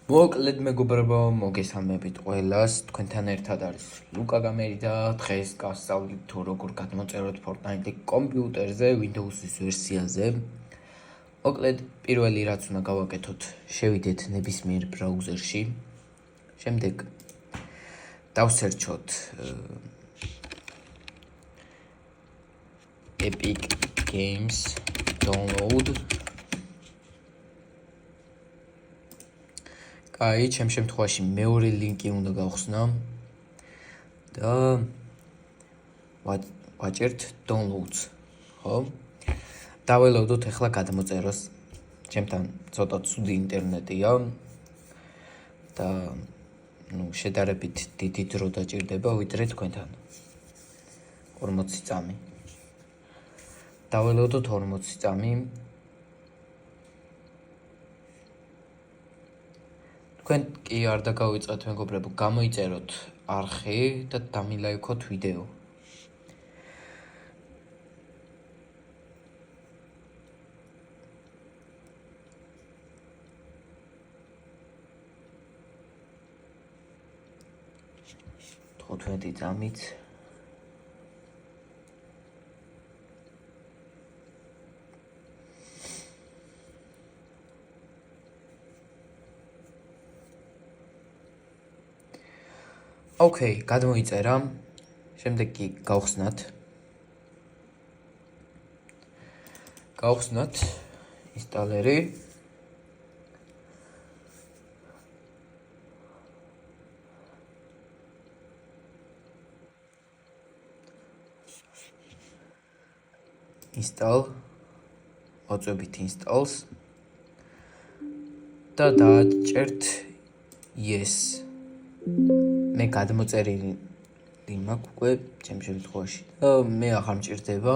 მოკლედ მეგობრებო, მოგესალმებით ყველას. თქვენთან ერთად არის ლუკა გამერი და დღეს გასწავლით თუ როგორ გადმოწეროთ Fortnite კომპიუტერზე, Windows-ის ვერსიაზე. მოკლედ, პირველი რაც უნდა გავაკეთოთ, შევიდეთ ნებისმიერ ბრაუზერში. შემდეგ დავსერჩოთ Epic Games download. აი, ჩემ შემთხვევაში მეორე ლინკი უნდა გავხსნა და ვაჭერთ downloads, ხო? დაველოდოთ ახლა გადმოწეროს. ჩემთან ცოტა ცუდი ინტერნეტია და შედარებით დიდი დრო დაჭირდება ვიდრე თქვენთან. 40 წამი. დაველოდოთ 40 წამი. თქვენ კი არ დაგავიწყეთ მეგობრებო, გამოიწეროთ არხი და დამილაიქოთ ვიდეო. თოთვეტი წამით. ოკეი, გადმოიწერა. შემდეგ კი გავხსნათ. გავხსნათ ინსტალერი. install ვაწვევით installs და დააჭერთ yes. მე გადმოწერილი მაქვს უკვე ჩემ შემთხვევაში და მე აღარ მჭირდება,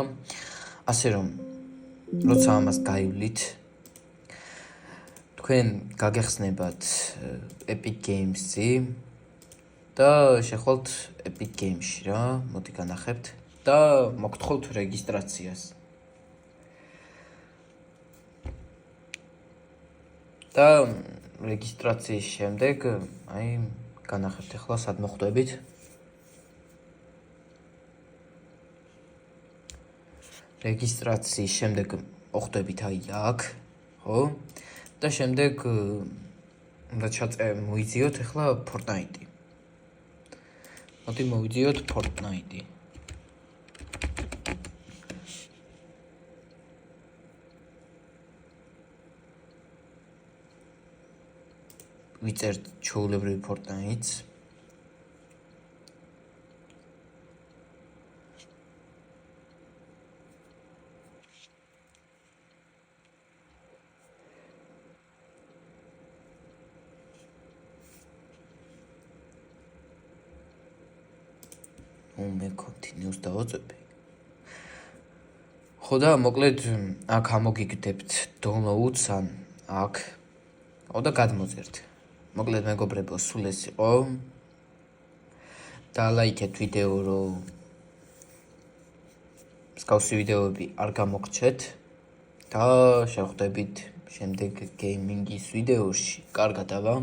ასე რომ როცა ამას გაივლით თქვენ გაგეხსნებათ Epic Games-ი და შეხვალთ Epic Games-ში რა, მოდი განახებთ და მოგთხოვთ რეგისტრაციას. და რეგისტრაციის შემდეგ აი განახებთ ახლა სად მოხვდებით. რეგისტრაციის შემდეგ მოხვდებით აი აქ, ხო? და შემდეგ უნდა მოიძიოთ ახლა Fortnite. მოდი მოვიძიოთ Fortnite. ვიწერთ ჩვეულებრივ Fortnite-ს. მე continue-ს დავაწვევ. ხო და მოკლედ აქ ამოგიგდებთ downloads ან აქ. ხო და გადმოწერთ. მოკლედ მეგობრებო, სულ ეს იყო. დალაიქეთ ვიდეო, რომ მსგავსი ვიდეოები არ გამოგრჩეთ და შევხვდებით შემდეგ გეიმინგის ვიდეოში. კარგად, აბა.